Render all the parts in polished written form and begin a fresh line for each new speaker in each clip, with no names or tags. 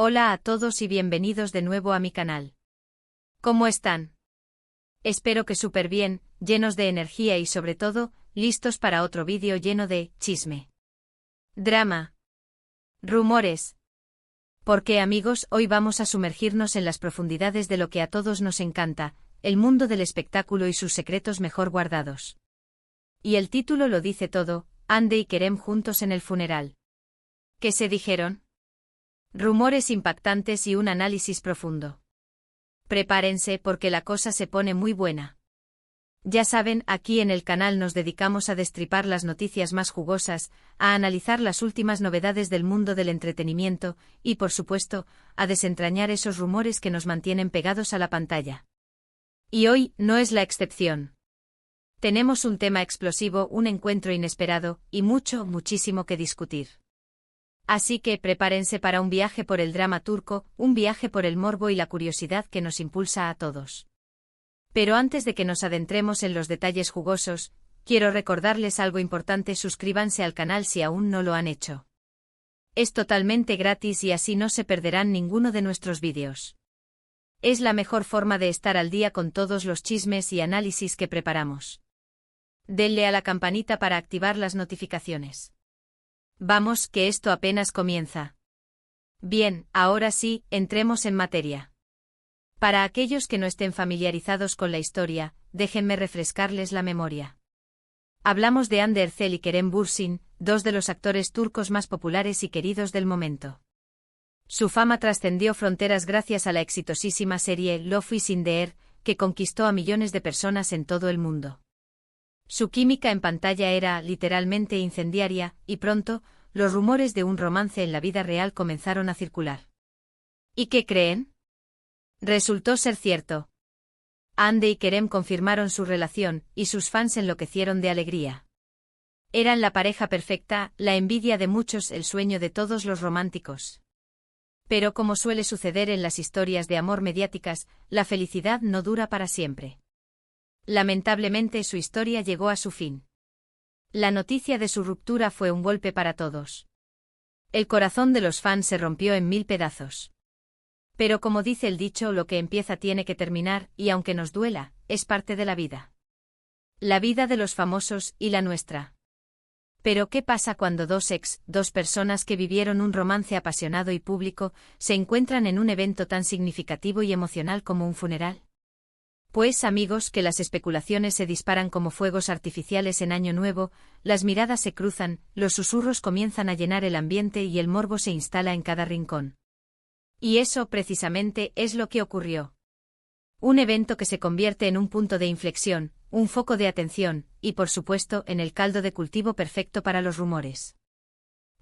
Hola a todos y bienvenidos de nuevo a mi canal. ¿Cómo están? Espero que súper bien, llenos de energía y sobre todo, listos para otro vídeo lleno de chisme, drama, rumores. Porque amigos, hoy vamos a sumergirnos en las profundidades de lo que a todos nos encanta, el mundo del espectáculo y sus secretos mejor guardados. Y el título lo dice todo, Hande y Kerem juntos en el funeral. ¿Qué se dijeron? Rumores impactantes y un análisis profundo. Prepárense porque la cosa se pone muy buena. Ya saben, aquí en el canal nos dedicamos a destripar las noticias más jugosas, a analizar las últimas novedades del mundo del entretenimiento y, por supuesto, a desentrañar esos rumores que nos mantienen pegados a la pantalla. Y hoy no es la excepción. Tenemos un tema explosivo, un encuentro inesperado y muchísimo que discutir. Así que prepárense para un viaje por el drama turco, un viaje por el morbo y la curiosidad que nos impulsa a todos. Pero antes de que nos adentremos en los detalles jugosos, quiero recordarles algo importante: suscríbanse al canal si aún no lo han hecho. Es totalmente gratis y así no se perderán ninguno de nuestros vídeos. Es la mejor forma de estar al día con todos los chismes y análisis que preparamos. Denle a la campanita para activar las notificaciones. Vamos, que esto apenas comienza. Bien, ahora sí, entremos en materia. Para aquellos que no estén familiarizados con la historia, déjenme refrescarles la memoria. Hablamos de Hande Erçel y Kerem Bürsin, dos de los actores turcos más populares y queridos del momento. Su fama trascendió fronteras gracias a la exitosísima serie Love is in the Air, que conquistó a millones de personas en todo el mundo. Su química en pantalla era, literalmente, incendiaria, y pronto, los rumores de un romance en la vida real comenzaron a circular. ¿Y qué creen? Resultó ser cierto. Hande y Kerem confirmaron su relación, y sus fans enloquecieron de alegría. Eran la pareja perfecta, la envidia de muchos, el sueño de todos los románticos. Pero como suele suceder en las historias de amor mediáticas, la felicidad no dura para siempre. Lamentablemente su historia llegó a su fin. La noticia de su ruptura fue un golpe para todos. El corazón de los fans se rompió en 1000 pedazos. Pero como dice el dicho, lo que empieza tiene que terminar, y aunque nos duela, es parte de la vida. La vida de los famosos y la nuestra. Pero ¿qué pasa cuando dos personas que vivieron un romance apasionado y público, se encuentran en un evento tan significativo y emocional como un funeral? Pues amigos, que las especulaciones se disparan como fuegos artificiales en Año Nuevo, las miradas se cruzan, los susurros comienzan a llenar el ambiente y el morbo se instala en cada rincón. Y eso precisamente es lo que ocurrió. Un evento que se convierte en un punto de inflexión, un foco de atención, y por supuesto en el caldo de cultivo perfecto para los rumores.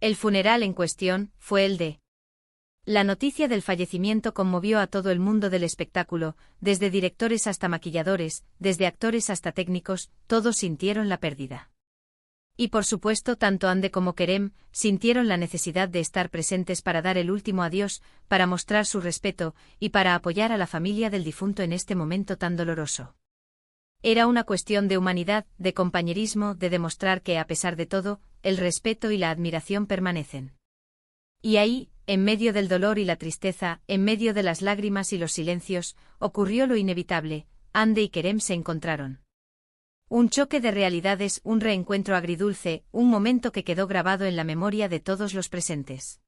El funeral en cuestión fue el de... La noticia del fallecimiento conmovió a todo el mundo del espectáculo, desde directores hasta maquilladores, desde actores hasta técnicos, todos sintieron la pérdida. Y por supuesto tanto Hande como Kerem sintieron la necesidad de estar presentes para dar el último adiós, para mostrar su respeto, y para apoyar a la familia del difunto en este momento tan doloroso. Era una cuestión de humanidad, de compañerismo, de demostrar que a pesar de todo, el respeto y la admiración permanecen. Y ahí, en medio del dolor y la tristeza, en medio de las lágrimas y los silencios, ocurrió lo inevitable: Hande y Kerem se encontraron. Un choque de realidades, un reencuentro agridulce, un momento que quedó grabado en la memoria de todos los presentes.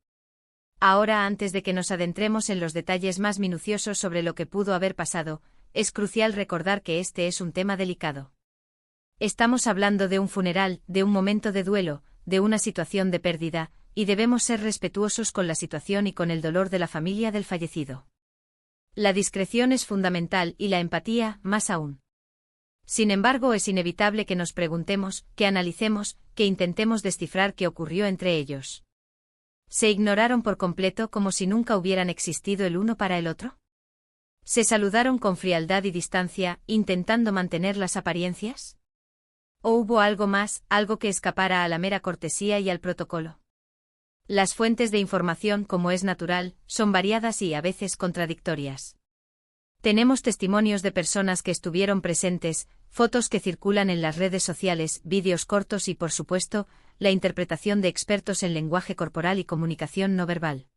Ahora, antes de que nos adentremos en los detalles más minuciosos sobre lo que pudo haber pasado, es crucial recordar que este es un tema delicado. Estamos hablando de un funeral, de un momento de duelo, de una situación de pérdida, y debemos ser respetuosos con la situación y con el dolor de la familia del fallecido. La discreción es fundamental y la empatía, más aún. Sin embargo, es inevitable que nos preguntemos, que analicemos, que intentemos descifrar qué ocurrió entre ellos. ¿Se ignoraron por completo como si nunca hubieran existido el uno para el otro? ¿Se saludaron con frialdad y distancia, intentando mantener las apariencias? ¿O hubo algo más, algo que escapara a la mera cortesía y al protocolo? Las fuentes de información, como es natural, son variadas y a veces contradictorias. Tenemos testimonios de personas que estuvieron presentes, fotos que circulan en las redes sociales, vídeos cortos y, por supuesto, la interpretación de expertos en lenguaje corporal y comunicación no verbal.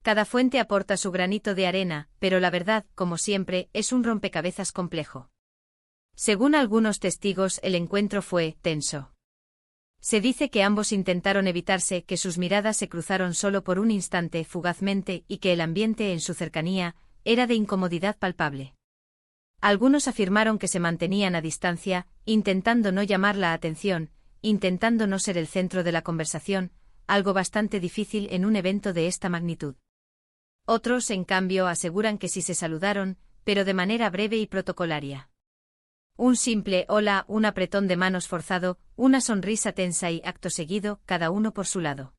Cada fuente aporta su granito de arena, pero la verdad, como siempre, es un rompecabezas complejo. Según algunos testigos, el encuentro fue tenso. Se dice que ambos intentaron evitarse, que sus miradas se cruzaron solo por un instante, fugazmente, y que el ambiente en su cercanía era de incomodidad palpable. Algunos afirmaron que se mantenían a distancia, intentando no llamar la atención, intentando no ser el centro de la conversación, algo bastante difícil en un evento de esta magnitud. Otros, en cambio, aseguran que sí se saludaron, pero de manera breve y protocolaria. Un simple hola, un apretón de manos forzado, una sonrisa tensa y, acto seguido, cada uno por su lado.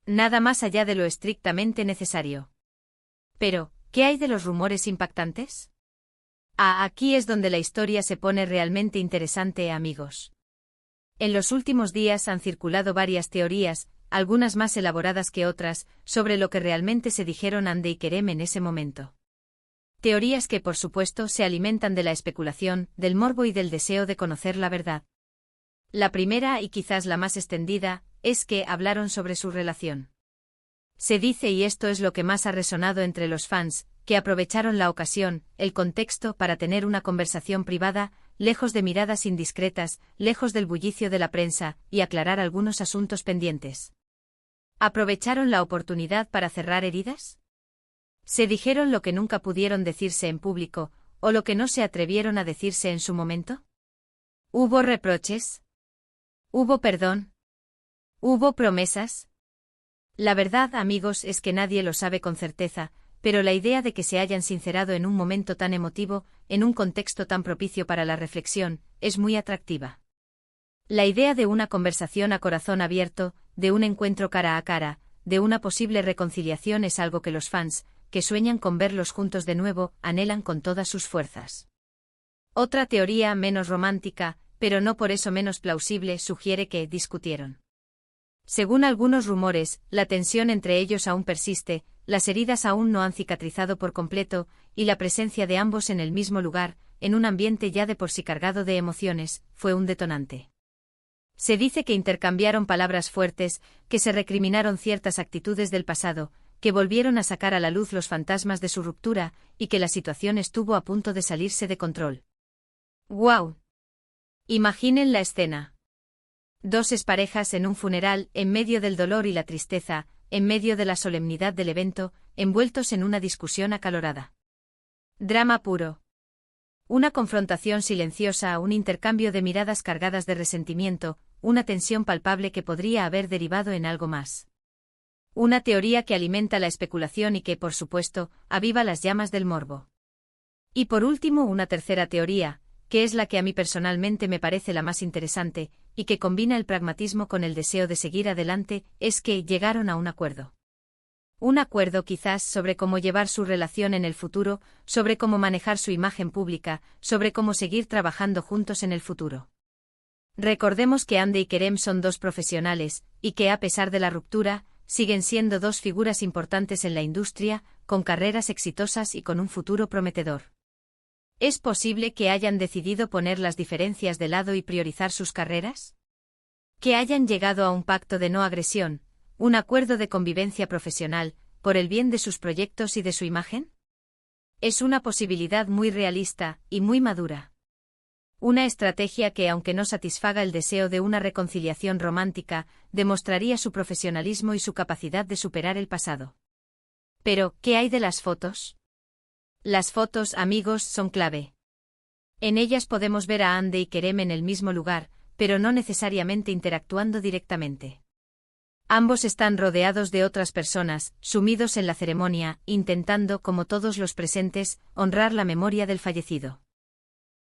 Nada más allá de lo estrictamente necesario. Pero, ¿qué hay de los rumores impactantes? Aquí es donde la historia se pone realmente interesante, amigos. En los últimos días han circulado varias teorías, algunas más elaboradas que otras, sobre lo que realmente se dijeron Hande y Kerem en ese momento. Teorías que, por supuesto, se alimentan de la especulación, del morbo y del deseo de conocer la verdad. La primera, y quizás la más extendida, es que hablaron sobre su relación. Se dice, y esto es lo que más ha resonado entre los fans, que aprovecharon la ocasión, el contexto, para tener una conversación privada, lejos de miradas indiscretas, lejos del bullicio de la prensa, y aclarar algunos asuntos pendientes. ¿Aprovecharon la oportunidad para cerrar heridas? ¿Se dijeron lo que nunca pudieron decirse en público, o lo que no se atrevieron a decirse en su momento? ¿Hubo reproches? ¿Hubo perdón? ¿Hubo promesas? La verdad, amigos, es que nadie lo sabe con certeza, pero la idea de que se hayan sincerado en un momento tan emotivo, en un contexto tan propicio para la reflexión, es muy atractiva. La idea de una conversación a corazón abierto, de un encuentro cara a cara, de una posible reconciliación es algo que los fans, que sueñan con verlos juntos de nuevo, anhelan con todas sus fuerzas. Otra teoría menos romántica, pero no por eso menos plausible, sugiere que discutieron. Según algunos rumores, la tensión entre ellos aún persiste, las heridas aún no han cicatrizado por completo, y la presencia de ambos en el mismo lugar, en un ambiente ya de por sí cargado de emociones, fue un detonante. Se dice que intercambiaron palabras fuertes, que se recriminaron ciertas actitudes del pasado, que volvieron a sacar a la luz los fantasmas de su ruptura, y que la situación estuvo a punto de salirse de control. ¡Guau! Imaginen la escena. Dos exparejas en un funeral, en medio del dolor y la tristeza, en medio de la solemnidad del evento, envueltos en una discusión acalorada. Drama puro. Una confrontación silenciosa, un intercambio de miradas cargadas de resentimiento, una tensión palpable que podría haber derivado en algo más. Una teoría que alimenta la especulación y que, por supuesto, aviva las llamas del morbo. Y por último, una tercera teoría, que es la que a mí personalmente me parece la más interesante, y que combina el pragmatismo con el deseo de seguir adelante, es que llegaron a un acuerdo. Un acuerdo quizás sobre cómo llevar su relación en el futuro, sobre cómo manejar su imagen pública, sobre cómo seguir trabajando juntos en el futuro. Recordemos que Hande y Kerem son dos profesionales, y que a pesar de la ruptura, siguen siendo dos figuras importantes en la industria, con carreras exitosas y con un futuro prometedor. ¿Es posible que hayan decidido poner las diferencias de lado y priorizar sus carreras? ¿Que hayan llegado a un pacto de no agresión, un acuerdo de convivencia profesional, por el bien de sus proyectos y de su imagen? Es una posibilidad muy realista y muy madura. Una estrategia que, aunque no satisfaga el deseo de una reconciliación romántica, demostraría su profesionalismo y su capacidad de superar el pasado. Pero, ¿qué hay de las fotos? Las fotos, amigos, son clave. En ellas podemos ver a Hande y Kerem en el mismo lugar, pero no necesariamente interactuando directamente. Ambos están rodeados de otras personas, sumidos en la ceremonia, intentando, como todos los presentes, honrar la memoria del fallecido.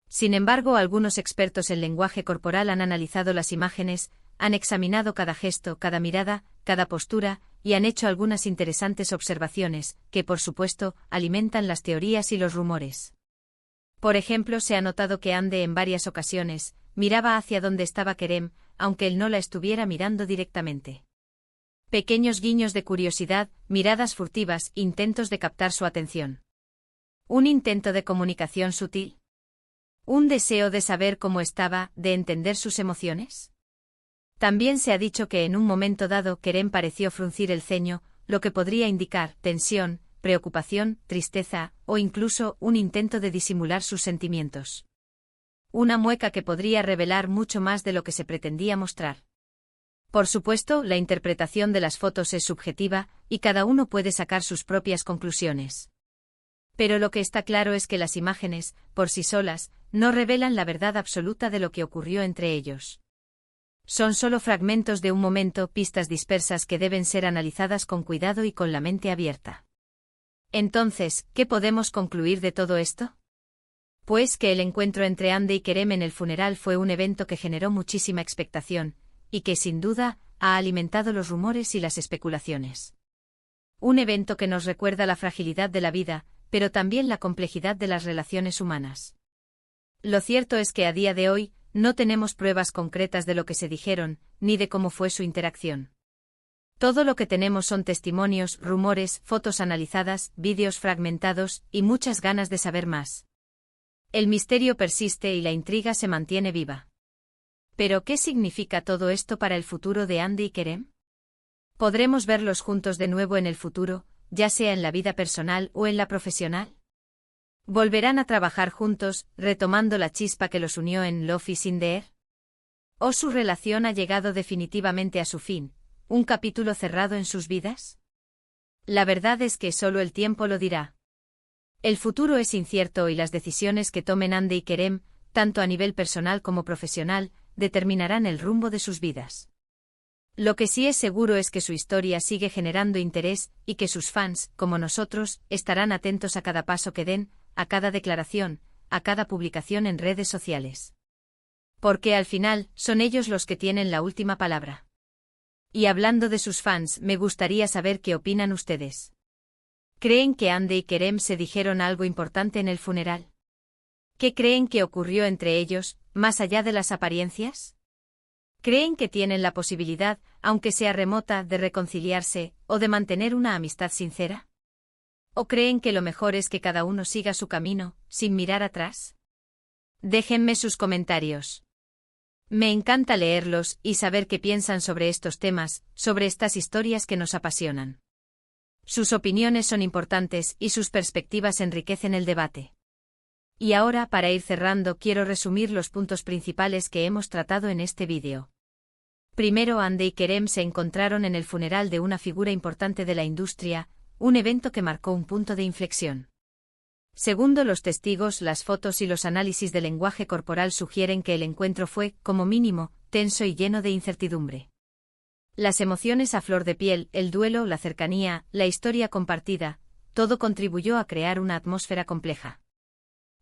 Sin embargo, algunos expertos en lenguaje corporal han analizado las imágenes, han examinado cada gesto, cada mirada, cada postura, y han hecho algunas interesantes observaciones, que por supuesto, alimentan las teorías y los rumores. Por ejemplo, se ha notado que Hande en varias ocasiones miraba hacia donde estaba Kerem, aunque él no la estuviera mirando directamente. Pequeños guiños de curiosidad, miradas furtivas, intentos de captar su atención. ¿Un intento de comunicación sutil? ¿Un deseo de saber cómo estaba, de entender sus emociones? También se ha dicho que en un momento dado Kerem pareció fruncir el ceño, lo que podría indicar tensión, preocupación, tristeza, o incluso un intento de disimular sus sentimientos. Una mueca que podría revelar mucho más de lo que se pretendía mostrar. Por supuesto, la interpretación de las fotos es subjetiva, y cada uno puede sacar sus propias conclusiones. Pero lo que está claro es que las imágenes, por sí solas, no revelan la verdad absoluta de lo que ocurrió entre ellos. Son solo fragmentos de un momento, pistas dispersas que deben ser analizadas con cuidado y con la mente abierta. Entonces, ¿qué podemos concluir de todo esto? Pues que el encuentro entre Hande y Kerem en el funeral fue un evento que generó muchísima expectación, y que sin duda, ha alimentado los rumores y las especulaciones. Un evento que nos recuerda la fragilidad de la vida, pero también la complejidad de las relaciones humanas. Lo cierto es que a día de hoy, no tenemos pruebas concretas de lo que se dijeron, ni de cómo fue su interacción. Todo lo que tenemos son testimonios, rumores, fotos analizadas, vídeos fragmentados, y muchas ganas de saber más. El misterio persiste y la intriga se mantiene viva. ¿Pero qué significa todo esto para el futuro de Hande y Kerem? ¿Podremos verlos juntos de nuevo en el futuro, ya sea en la vida personal o en la profesional? ¿Volverán a trabajar juntos, retomando la chispa que los unió en Love is in the Air? ¿O su relación ha llegado definitivamente a su fin, un capítulo cerrado en sus vidas? La verdad es que solo el tiempo lo dirá. El futuro es incierto y las decisiones que tomen Hande y Kerem, tanto a nivel personal como profesional, determinarán el rumbo de sus vidas. Lo que sí es seguro es que su historia sigue generando interés y que sus fans, como nosotros, estarán atentos a cada paso que den, a cada declaración, a cada publicación en redes sociales. Porque al final, son ellos los que tienen la última palabra. Y hablando de sus fans, me gustaría saber qué opinan ustedes. ¿Creen que Hande y Kerem se dijeron algo importante en el funeral? ¿Qué creen que ocurrió entre ellos, más allá de las apariencias? ¿Creen que tienen la posibilidad, aunque sea remota, de reconciliarse, o de mantener una amistad sincera? ¿O creen que lo mejor es que cada uno siga su camino, sin mirar atrás? Déjenme sus comentarios. Me encanta leerlos y saber qué piensan sobre estos temas, sobre estas historias que nos apasionan. Sus opiniones son importantes y sus perspectivas enriquecen el debate. Y ahora, para ir cerrando, quiero resumir los puntos principales que hemos tratado en este vídeo. Primero, Hande y Kerem se encontraron en el funeral de una figura importante de la industria, un evento que marcó un punto de inflexión. Segundo, los testigos, las fotos y los análisis de lenguaje corporal sugieren que el encuentro fue, como mínimo, tenso y lleno de incertidumbre. Las emociones a flor de piel, el duelo, la cercanía, la historia compartida, todo contribuyó a crear una atmósfera compleja.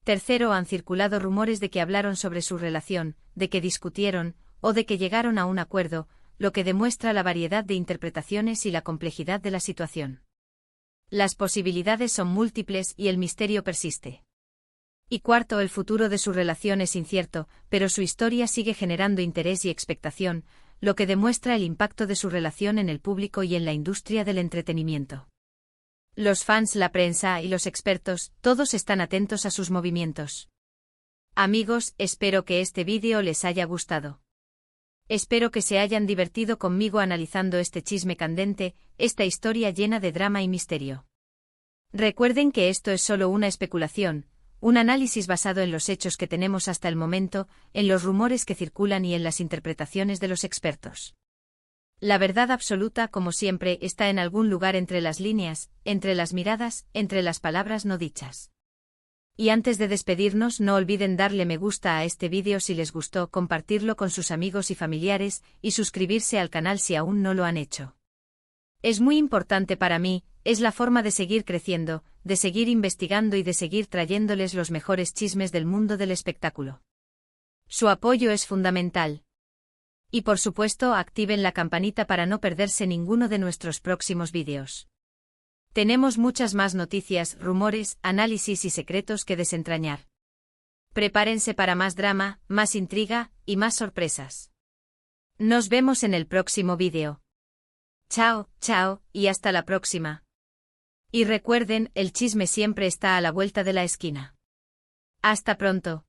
Tercero, han circulado rumores de que hablaron sobre su relación, de que discutieron, o de que llegaron a un acuerdo, lo que demuestra la variedad de interpretaciones y la complejidad de la situación. Las posibilidades son múltiples y el misterio persiste. Y cuarto, el futuro de su relación es incierto, pero su historia sigue generando interés y expectación, lo que demuestra el impacto de su relación en el público y en la industria del entretenimiento. Los fans, la prensa y los expertos, todos están atentos a sus movimientos. Amigos, espero que este vídeo les haya gustado. Espero que se hayan divertido conmigo analizando este chisme candente, esta historia llena de drama y misterio. Recuerden que esto es solo una especulación, un análisis basado en los hechos que tenemos hasta el momento, en los rumores que circulan y en las interpretaciones de los expertos. La verdad absoluta, como siempre, está en algún lugar entre las líneas, entre las miradas, entre las palabras no dichas. Y antes de despedirnos, no olviden darle me gusta a este vídeo si les gustó, compartirlo con sus amigos y familiares, y suscribirse al canal si aún no lo han hecho. Es muy importante para mí, es la forma de seguir creciendo, de seguir investigando y de seguir trayéndoles los mejores chismes del mundo del espectáculo. Su apoyo es fundamental. Y por supuesto, activen la campanita para no perderse ninguno de nuestros próximos vídeos. Tenemos muchas más noticias, rumores, análisis y secretos que desentrañar. Prepárense para más drama, más intriga y más sorpresas. Nos vemos en el próximo vídeo. Chao, chao, y hasta la próxima. Y recuerden, el chisme siempre está a la vuelta de la esquina. Hasta pronto.